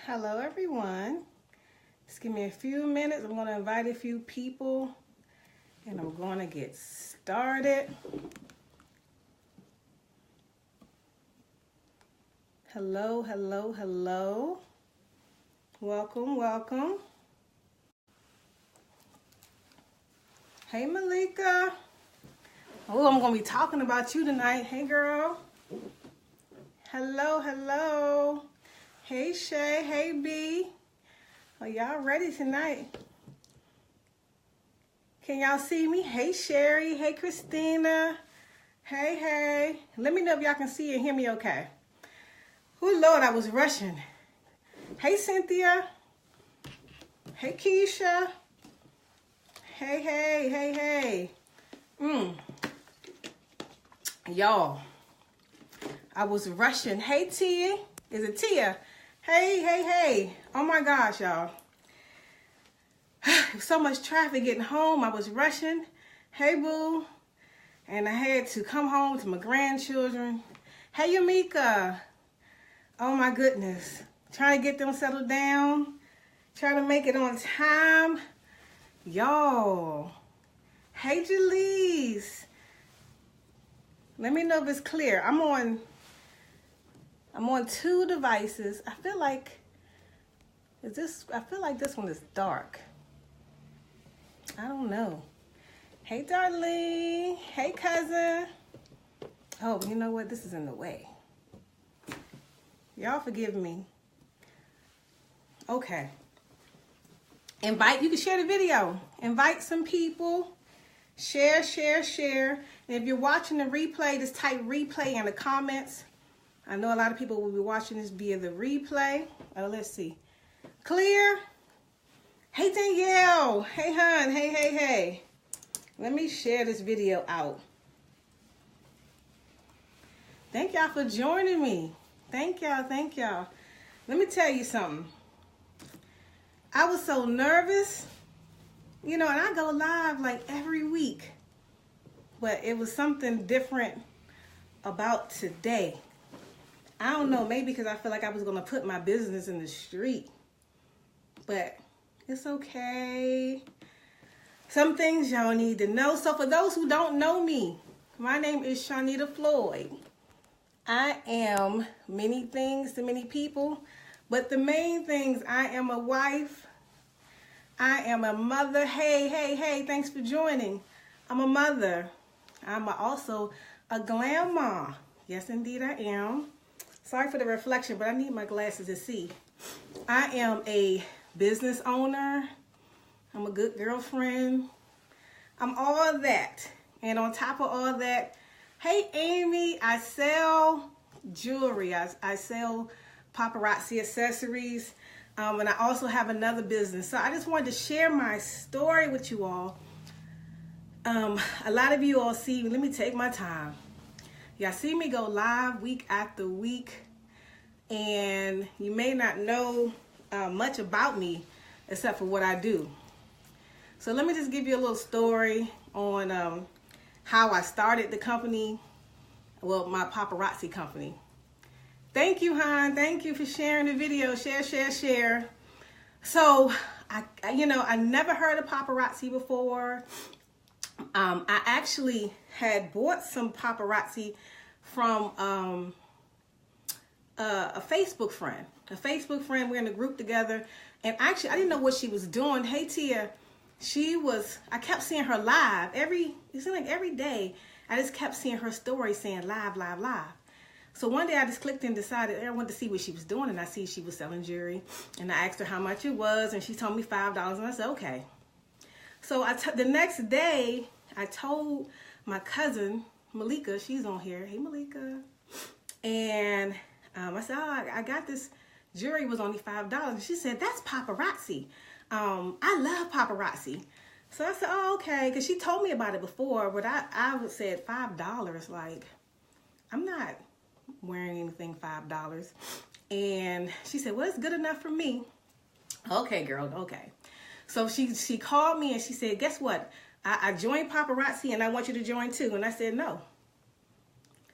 Hello everyone. Just give me a few minutes. I'm going to invite a few people and I'm going to get started. Hello, hello, hello. Welcome, welcome. Hey Malika. Oh, I'm going to be talking about you tonight. Hey girl. Hello, hello. Hey Shay, hey B. Are y'all ready tonight? Can y'all see me? Hey Sherry, hey Christina. Hey, hey. Let me know if y'all can see and hear me okay. Oh Lord, I was rushing. Hey Cynthia. Hey Keisha. Hey, hey, hey, hey. Y'all, I was rushing. Hey Tia. Is it Tia? Hey, hey, hey. Oh my gosh, y'all. So much traffic getting home. I was rushing. Hey, boo. And I had to come home to my grandchildren. Hey, Yamika. Oh my goodness. Trying to get them settled down. Trying to make it on time. Y'all. Hey, Jaleese. Let me know if it's clear. I'm on 2 devices. I feel like this one is dark. I don't know. Hey Darlene. Hey cousin. Oh, you know what? This is in the way. Y'all forgive me. Okay. You can share the video. Invite some people. Share, share, share. And if you're watching the replay, just type replay in the comments. I know a lot of people will be watching this via the replay. Let's see. Clear? Hey, Danielle. Hey, hon. Hey, hey, hey. Let me share this video out. Thank y'all for joining me. Thank y'all. Thank y'all. Let me tell you something. I was so nervous. You know, and I go live like every week. But it was something different about today. I don't know, maybe because I feel like I was going to put my business in the street. But it's okay. Some things y'all need to know. So for those who don't know me, my name is Shanita Floyd. I am many things to many people. But the main things, I am a wife. I am a mother. Hey, hey, hey, thanks for joining. I'm a mother. I'm also a glam mom. Yes, indeed I am. Sorry for the reflection, but I need my glasses to see. I am a business owner. I'm a good girlfriend. I'm all that. And on top of all that, hey Amy, I sell jewelry. I sell Paparazzi Accessories. And I also have another business. So I just wanted to share my story with you all. A lot of you all see me. Let me take my time. Y'all see me go live week after week, and you may not know much about me except for what I do. So let me just give you a little story on how I started the company, well, my paparazzi company. Thank you, hon. Thank you for sharing the video. Share, share, share. So, I never heard of paparazzi before. I actually had bought some paparazzi from a Facebook friend. We're in a group together. And actually, I didn't know what she was doing. Hey, Tia, I kept seeing her live. It seemed like every day, I just kept seeing her story saying live, live, live. So one day I just clicked and decided I wanted to see what she was doing. And I see she was selling jewelry. And I asked her how much it was. And she told me $5. And I said, okay. So the next day, I told my cousin, Malika, she's on here. Hey, Malika. And I said, oh, I got this jewelry, was only $5. And she said, that's paparazzi. I love paparazzi. So I said, oh, okay. Because she told me about it before, but I would say $5. Like, I'm not wearing anything $5. And she said, well, it's good enough for me. Okay, girl, okay. So she called me and she said, guess what? I joined paparazzi and I want you to join too. And I said, no.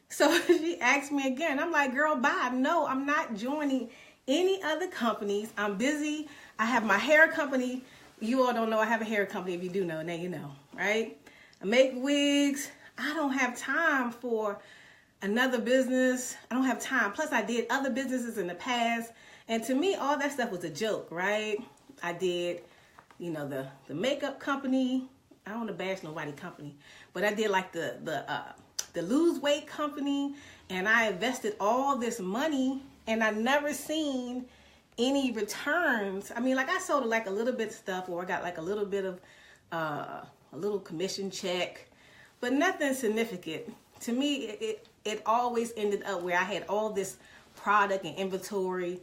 So she asked me again. I'm like, girl, bye. No, I'm not joining any other companies. I'm busy. I have my hair company. You all don't know I have a hair company. If you do know, now you know, right? I make wigs. I don't have time for another business. I don't have time. Plus, I did other businesses in the past. And to me, all that stuff was a joke, right? I did, you know, the makeup company. I don't want to bash nobody company. But I did like the lose weight company. And I invested all this money. And I never seen any returns. I mean, like I sold like a little bit of stuff, or I got like a little bit of a little commission check, but nothing significant. To me, it always ended up where I had all this product and inventory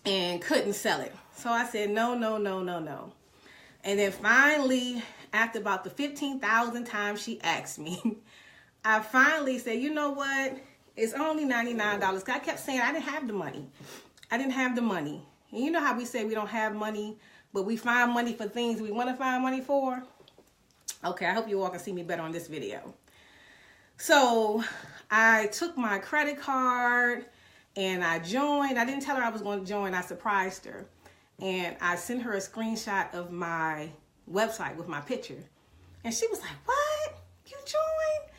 and couldn't sell it. So I said, no. And then finally, after about the 15,000 times she asked me, I finally said, you know what? It's only $99. Cause I kept saying I didn't have the money. And you know how we say we don't have money, but we find money for things we want to find money for? Okay, I hope you all can see me better on this video. So I took my credit card and I joined. I didn't tell her I was going to join. I surprised her. And I sent her a screenshot of my website with my picture. And she was like, what? You joined?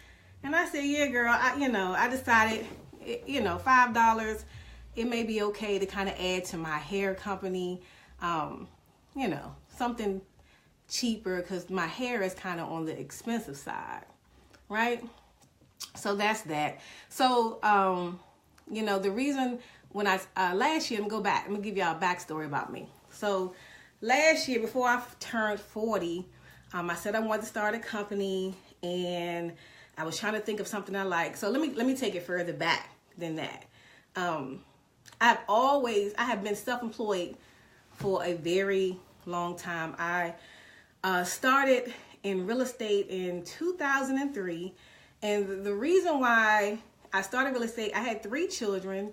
And I said, yeah, girl, I decided, $5, it may be okay to kind of add to my hair company, something cheaper, because my hair is kind of on the expensive side, right? So that's that. So, the reason when last year, I'm going to give y'all a backstory about me. So last year, before I turned 40, I said I wanted to start a company, and I was trying to think of something I like. So let me take it further back than that. I have been self-employed for a very long time. I started in real estate in 2003. And the reason why I started real estate, I had 3 children.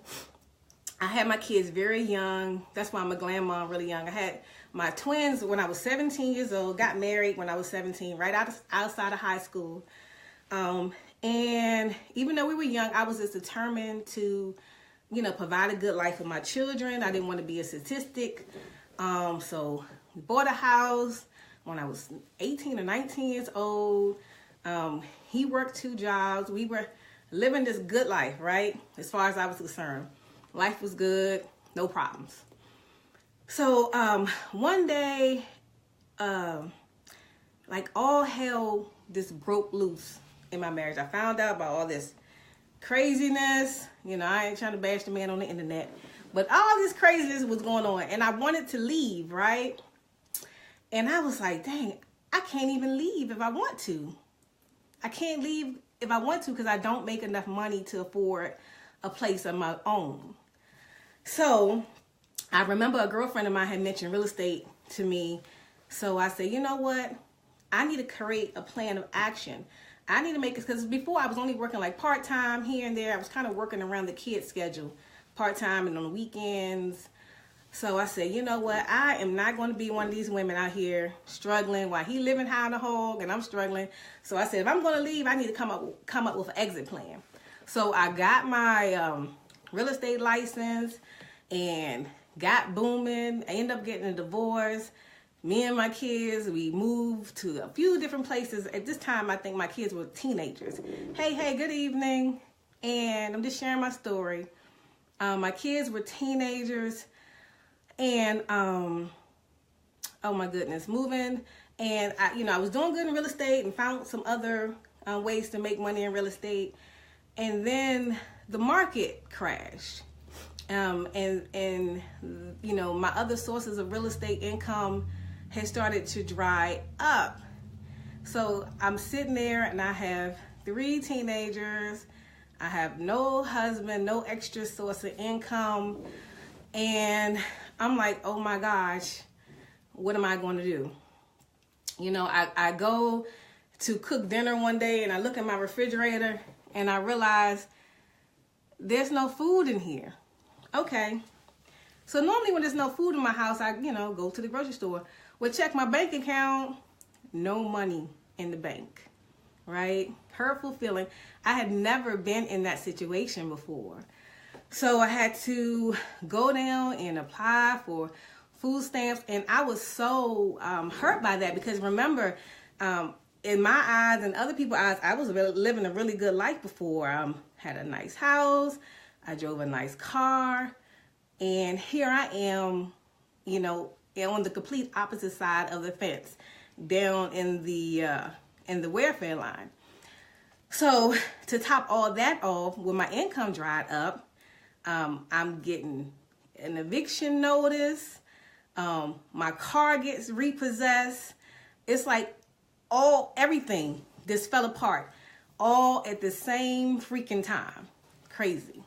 I had my kids very young. That's why I'm a glam mom, really young. I had my twins when I was 17 years old, got married when I was 17, right outside of high school. And even though we were young, I was just determined to, provide a good life for my children. I didn't want to be a statistic. So we bought a house when I was 18 or 19 years old. He worked 2 jobs. We were living this good life, right? As far as I was concerned. Life was good, no problems. So one day, like all hell just broke loose in my marriage. I found out about all this craziness. I ain't trying to bash the man on the internet, but all this craziness was going on, and I wanted to leave, right? And I was like, dang, I can't even leave if I want to. I can't leave if I want to because I don't make enough money to afford a place of my own. So I remember a girlfriend of mine had mentioned real estate to me. So I said, you know what? I need to create a plan of action. I need to make it, because before I was only working like part-time here and there. I was kind of working around the kids' schedule, part-time and on the weekends. So I said, you know what? I am not going to be one of these women out here struggling while he living high on the hog and I'm struggling. So I said, if I'm going to leave, I need to come up with an exit plan. So I got my real estate license and got booming. I ended up getting a divorce. Me and my kids, we moved to a few different places. At this time, I think my kids were teenagers. Hey, good evening. And I'm just sharing my story. My kids were teenagers. And, oh my goodness, moving. And, I was doing good in real estate and found some other ways to make money in real estate. And then the market crashed. And my other sources of real estate income had started to dry up. So I'm sitting there and I have 3 teenagers. I have no husband, no extra source of income. And I'm like, oh my gosh, what am I going to do? I go to cook dinner one day and I look at my refrigerator and I realize there's no food in here. Okay. So normally when there's no food in my house, I, go to the grocery store. Well, check my bank account, no money in the bank, right? Hurtful feeling. I had never been in that situation before. So I had to go down and apply for food stamps, and I was so hurt by that because remember, in my eyes and other people's eyes, I was living a really good life before. Had a nice house, I drove a nice car, and here I am, you know, on the complete opposite side of the fence, down in the welfare line. So to top all that off, when my income dried up, I'm getting an eviction notice. My car gets repossessed. It's like everything just fell apart all at the same freaking time. Crazy.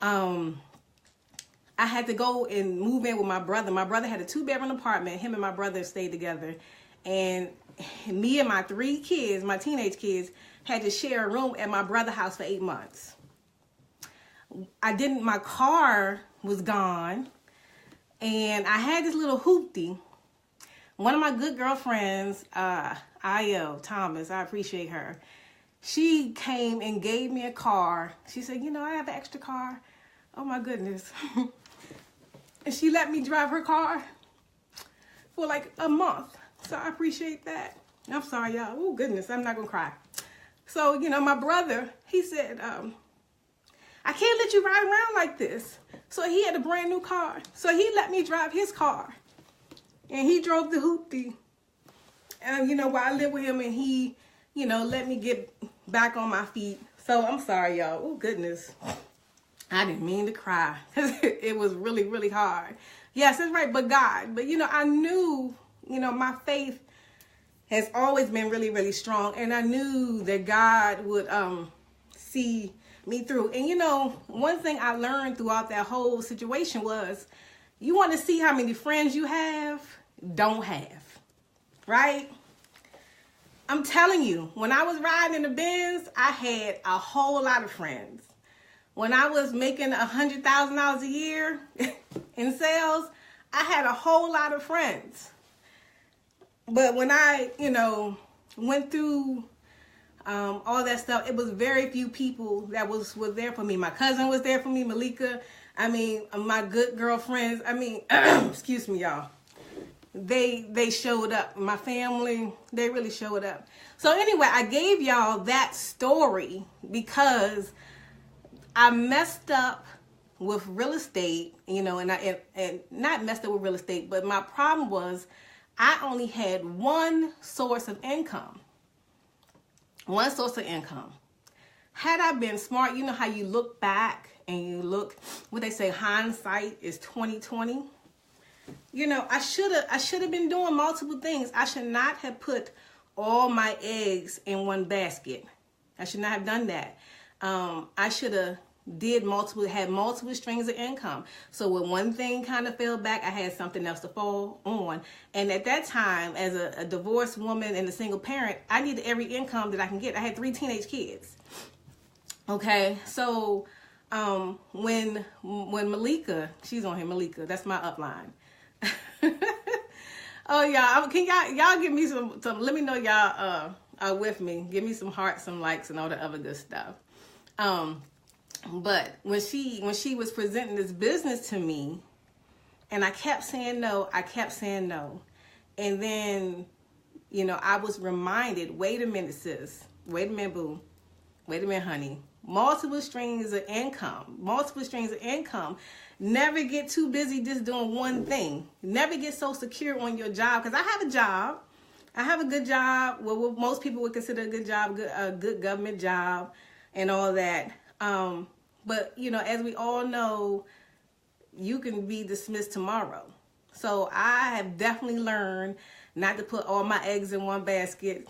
I had to go and move in with my brother. My brother had a 2-bedroom apartment. Him and my brother stayed together. And me and my 3 kids, my teenage kids, had to share a room at my brother's house for 8 months. My car was gone. And I had this little hoopty. One of my good girlfriends, Io Thomas, I appreciate her. She came and gave me a car. She said, you know, I have an extra car. Oh my goodness. And she let me drive her car for like a month. So I appreciate that. I'm sorry, y'all. Oh goodness, I'm not gonna cry. So, you know, my brother, he said, I can't let you ride around like this. So he had a brand new car. So he let me drive his car. And he drove the hoopty. And, you know, while I lived with him, and he, you know, let me get back on my feet. So I'm sorry, y'all. Oh, goodness. I didn't mean to cry. It was really, really hard. Yes, that's right. But God. But, you know, I knew, you know, my faith has always been really, really strong. And I knew that God would see me through. And, you know, one thing I learned throughout that whole situation was, you want to see how many friends you have, don't have, right? I'm telling you, when I was riding in the Benz, I had a whole lot of friends. When I was making $100,000 a year in sales, I had a whole lot of friends. But when I, you know, went through all that stuff, it was very few people that was there for me. My cousin was there for me, Malika. I mean, my good girlfriends. I mean, excuse me, y'all. They showed up. My family, they really showed up. So anyway, I gave y'all that story because I messed up with real estate, you know, and not messed up with real estate, but my problem was I only had one source of income. One source of income. Had I been smart, you know how you look back and you look, what they say, hindsight is 20/20. You know, I should have been doing multiple things. I should not have put all my eggs in one basket. I should not have done that. I should have had multiple strings of income. So when one thing kind of fell back, I had something else to fall on. And at that time, as a divorced woman and a single parent, I needed every income that I can get. I had 3 teenage kids. Okay, so when Malika, she's on here, Malika, that's my upline. Oh y'all, can y'all give me some? Let me know y'all are with me. Give me some hearts, some likes, and all the other good stuff. But when she was presenting this business to me, and I kept saying no, and then, you know, I was reminded, wait a minute, sis, wait a minute, boo, wait a minute, honey. Multiple streams of income. Never get too busy just doing one thing. Never get so secure on your job. Because I have a job. I have a good job. Well, what most people would consider a good job, a good government job and all that. But, you know, as we all know, you can be dismissed tomorrow. So I have definitely learned not to put all my eggs in one basket.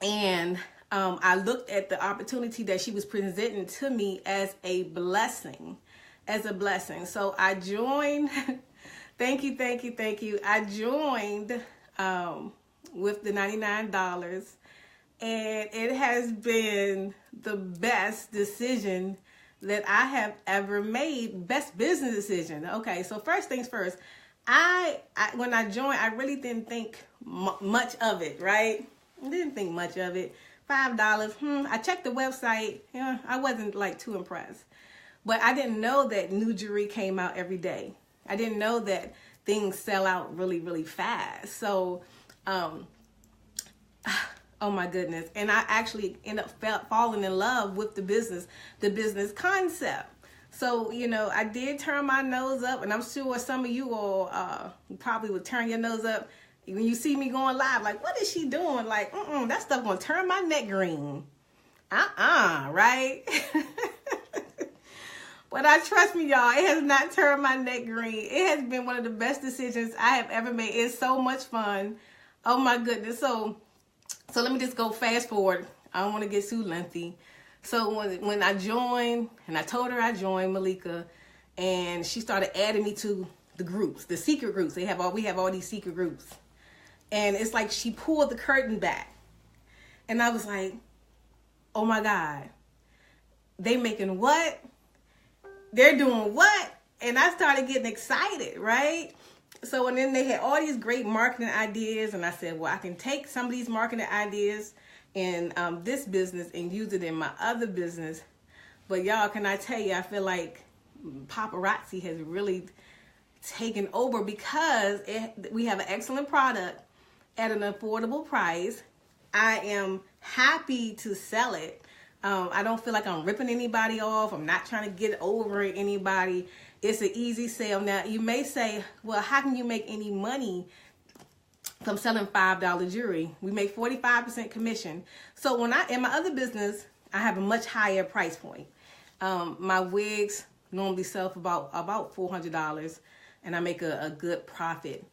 And I looked at the opportunity that she was presenting to me as a blessing. So I joined, thank you. I joined with the $99, and it has been the best decision that I have ever made. Best business decision. Okay, so first things first, when I joined, I really didn't think much of it, right? I didn't think much of it. $5. I checked the website. Yeah, I wasn't like too impressed. But I didn't know that new jewelry came out every day. I didn't know that things sell out really, really fast. So, oh my goodness. And I actually ended up falling in love with the business concept. So, you know, I did turn my nose up, and I'm sure some of you all probably would turn your nose up when you see me going live. Like, what is she doing? Like, that stuff gonna turn my neck green. Right? But trust me, y'all, it has not turned my neck green. It has been one of the best decisions I have ever made. It's so much fun. Oh my goodness. So let me just go fast forward. I don't want to get too lengthy. So when I joined, and I told her I joined Malika, and she started adding me to the groups, the secret groups. We have all these secret groups. And it's like she pulled the curtain back. And I was like, oh my God, they making what? They're doing what? And I started getting excited, right? So, and then they had all these great marketing ideas. And I said, well, I can take some of these marketing ideas in this business and use it in my other business. But y'all, can I tell you, I feel like Paparazzi has really taken over because we have an excellent product at an affordable price. I am happy to sell it. I don't feel like I'm ripping anybody off. I'm not trying to get over anybody. It's an easy sale. Now, you may say, well, how can you make any money from selling $5 jewelry? We make 45% commission. So in my other business, I have a much higher price point. My wigs normally sell for about $400, and I make a good profit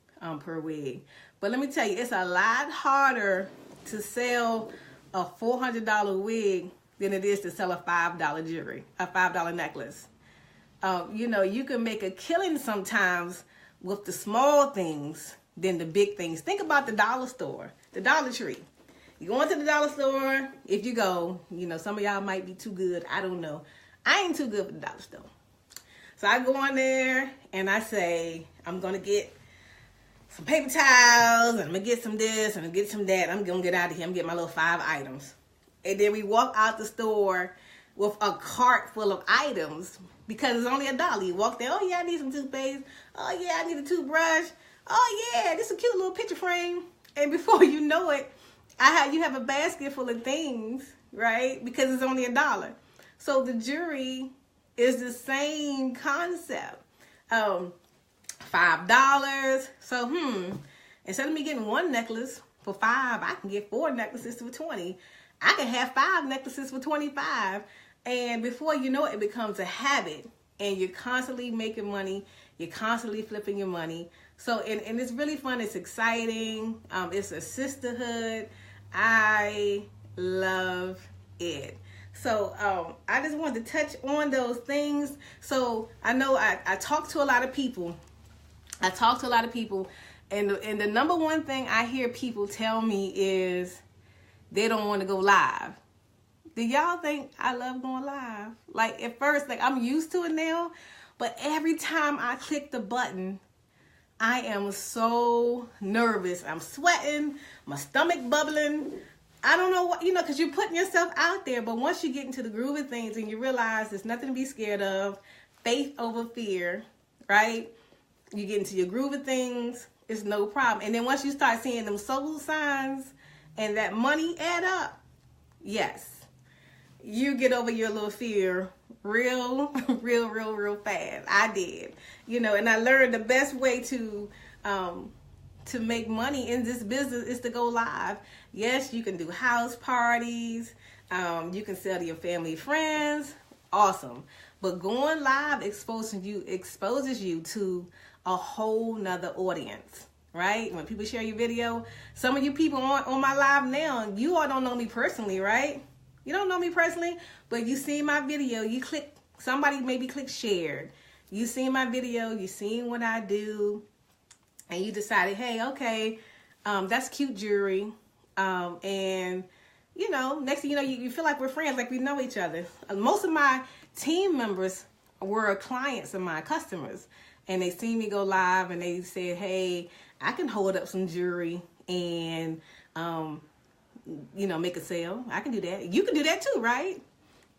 per wig. But let me tell you, it's a lot harder to sell a $400 wig than it is to sell a $5 jewelry, a $5 necklace. You know, you can make a killing sometimes with the small things than the big things. Think about the dollar store, the Dollar Tree. You go into the dollar store, if you go, you know, some of y'all might be too good. I don't know. I ain't too good for the dollar store. So I go in there and I say, I'm going to get some paper towels, and I'm going to get some this, and I'm going to get some that. I'm going to get out of here. I'm going to get my little 5 items. And then we walk out the store with a cart full of items because it's only $1. You walk there, oh yeah, I need some toothpaste. Oh yeah, I need a toothbrush. Oh yeah, this is a cute little picture frame. And before you know it, you have a basket full of things, right? Because it's only $1. So the jewelry is the same concept. $5. So instead of me getting 1 necklace for $5, I can get 4 necklaces for $20. I can have 5 necklaces for $25. And before you know it, it becomes a habit. And you're constantly making money. You're constantly flipping your money. So, and it's really fun. It's exciting. It's a sisterhood. I love it. So, I just wanted to touch on those things. So, I know I talk to a lot of people. And the number one thing I hear people tell me is they don't want to go live. Do y'all think I love going live? Like at first, like I'm used to it now, but every time I click the button, I am so nervous. I'm sweating, my stomach bubbling. I don't know what, because you're putting yourself out there, but once you get into the groove of things and you realize there's nothing to be scared of, faith over fear, right? You get into your groove of things, it's no problem. And then once you start seeing them soul signs and that money add up, yes, you get over your little fear real fast. I did, and I learned the best way to make money in this business is to go live. Yes, you can do house parties. You can sell to your family, friends. Awesome. But going live exposes you to a whole nother audience, right? When people share your video, some of you people on my live now, you all don't know me personally, right? You don't know me personally, but you see my video, somebody maybe click shared. You see my video, you seen what I do, and you decided, hey, okay, that's cute jewelry. And, next thing you know, you feel like we're friends, like we know each other. Most of my team members were clients of my customers, and they see me go live, and they said, hey, I can hold up some jewelry and, make a sale. I can do that. You can do that too, right?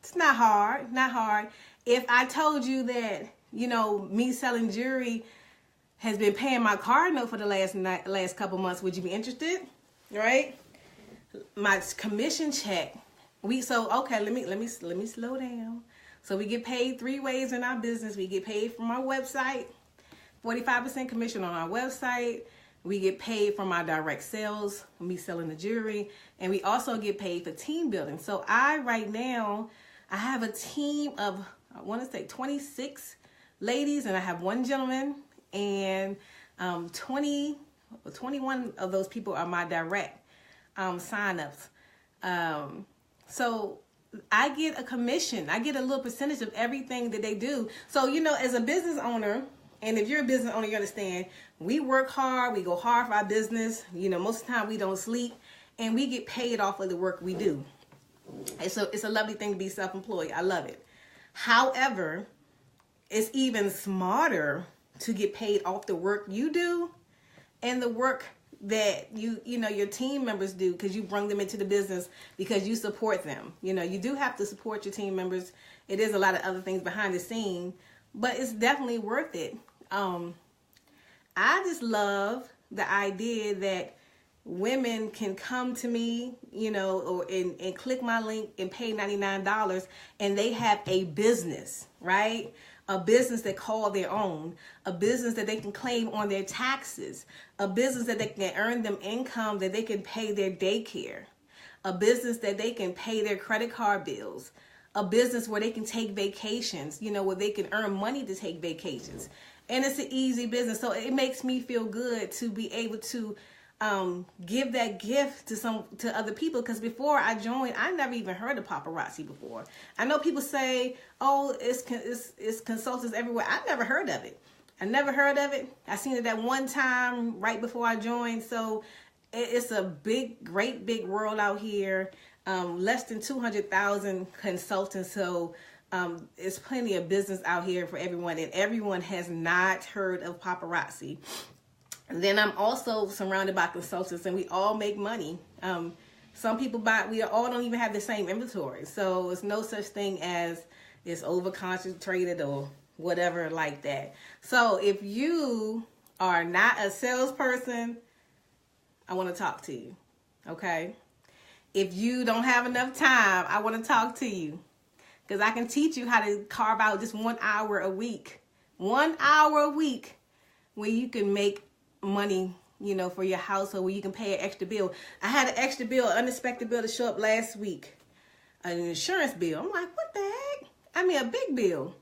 It's not hard, If I told you that, you know, me selling jewelry has been paying my car note for the last couple months, would you be interested? Right? My commission check. Okay, let me slow down. So we get paid 3 ways in our business. We get paid from our website, 45% commission on our website. We get paid from our direct sales, me selling the jewelry, and we also get paid for team building. So right now, I have a team of, I want to say 26 ladies, and I have 1 gentleman, and 21 of those people are my direct sign-ups. So I get a commission. I get a little percentage of everything that they do. So, you know, as a business owner, and if you're a business owner, you understand, we work hard, we go hard for our business. You know, most of the time we don't sleep, and we get paid off of the work we do. And so it's a lovely thing to be self-employed. I love it. However, it's even smarter to get paid off the work you do and the work that you know, your team members do, because you bring them into the business because you support them. You know, you do have to support your team members. It is a lot of other things behind the scene, but it's definitely worth it. I just love the idea that women can come to me, you know, and click my link and pay $99, and they have a business, right? A business they call their own, a business that they can claim on their taxes, a business that they can earn them income that they can pay their daycare, a business that they can pay their credit card bills, a business where they can take vacations, you know, where they can earn money to take vacations. And it's an easy business. So it makes me feel good to be able to give that gift to other people, because before I joined, I never even heard of Paparazzi before. I know people say, oh, it's consultants everywhere. I never heard of it. I seen it that one time right before I joined. So it's a great big world out here. Less than 200,000 consultants. So it's plenty of business out here for everyone, and everyone has not heard of Paparazzi. And then I'm also surrounded by consultants, and we all make money. Some people we all don't even have the same inventory. So it's no such thing as it's over concentrated or whatever like that. So if you are not a salesperson, I want to talk to you. Okay. If you don't have enough time, I want to talk to you, because I can teach you how to carve out just 1 hour a week. 1 hour a week where you can make money, you know, for your household, where you can pay an extra bill. I had an extra bill, an unexpected bill to show up last week, an insurance bill. I'm like, what the heck? I mean, a big bill.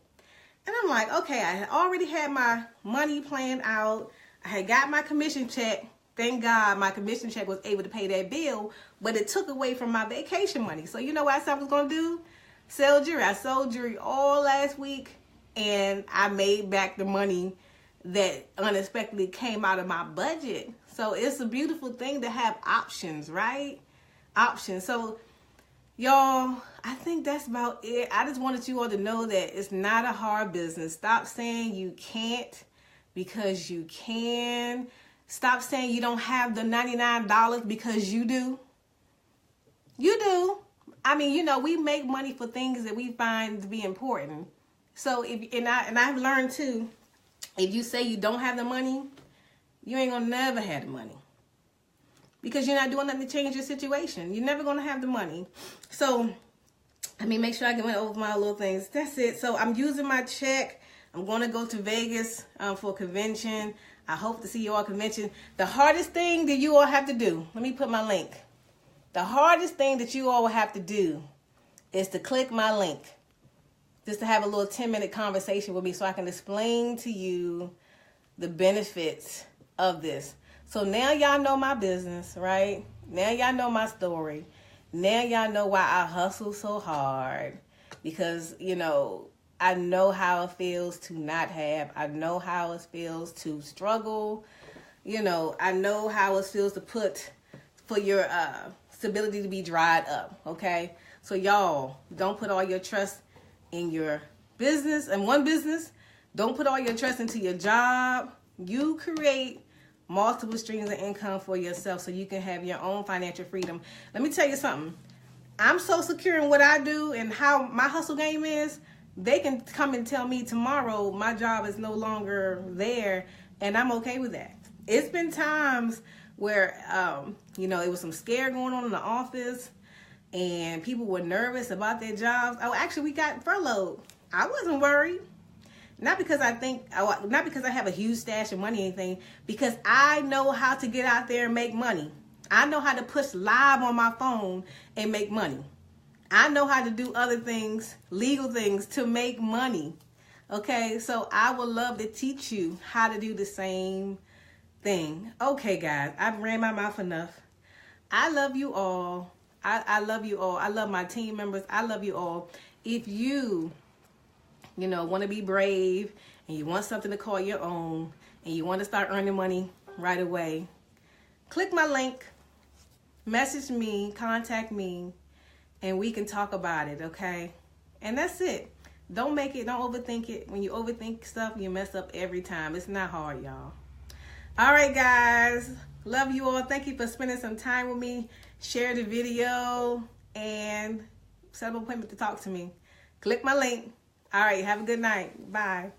And I'm like, okay, I had already had my money planned out. I had got my commission check. Thank God my commission check was able to pay that bill, but it took away from my vacation money. So you know what I said I was going to do? Sell jewelry. I sold jewelry all last week, and I made back the money that unexpectedly came out of my budget. So it's a beautiful thing to have options, right? Options. So y'all, I think that's about it. I just wanted you all to know that it's not a hard business. Stop saying you can't, because you can. Stop saying you don't have the $99, because you do. You do. I mean, you know, we make money for things that we find to be important. So I've learned too, if you say you don't have the money, you ain't gonna never have the money, because you're not doing nothing to change your situation. You're never gonna have the money. So, I mean, make sure I went over my little things. That's it. So I'm using my check. I'm gonna go to Vegas for a convention. I hope to see you all at convention. The hardest thing that you all have to do, let me put my link. The hardest thing that you all will have to do is to click my link, just to have a little 10-minute conversation with me so I can explain to you the benefits of this. So now y'all know my business, right? Now y'all know my story. Now y'all know why I hustle so hard, because, you know, I know how it feels to not have. I know how it feels to struggle. You know, I know how it feels to for your stability to be dried up, okay? So y'all, don't put all your trust in your business and one business. Don't put all your trust into your job. You create multiple streams of income for yourself so you can have your own financial freedom. Let me tell you something. I'm so secure in what I do and how my hustle game is. they can come and tell me tomorrow my job is no longer there, and I'm okay with that. It's been times where, you know, it was some scare going on in the office, and people were nervous about their jobs. Oh, actually, we got furloughed. I wasn't worried. Not because I have a huge stash of money or anything, because I know how to get out there and make money. I know how to push live on my phone and make money. I know how to do other things, legal things, to make money. Okay, so I would love to teach you how to do the same thing. Okay, guys, I've ran my mouth enough. I love you all. I love you all. I love my team members. I love you all. If you know, want to be brave and you want something to call your own and you want to start earning money right away, click my link, message me, contact me, and we can talk about it, okay? And that's it. Don't overthink it. When you overthink stuff, you mess up every time. It's not hard, y'all. All right, guys. Love you all. Thank you for spending some time with me. Share the video and set up an appointment to talk to me. Click my link. All right, have a good night. Bye.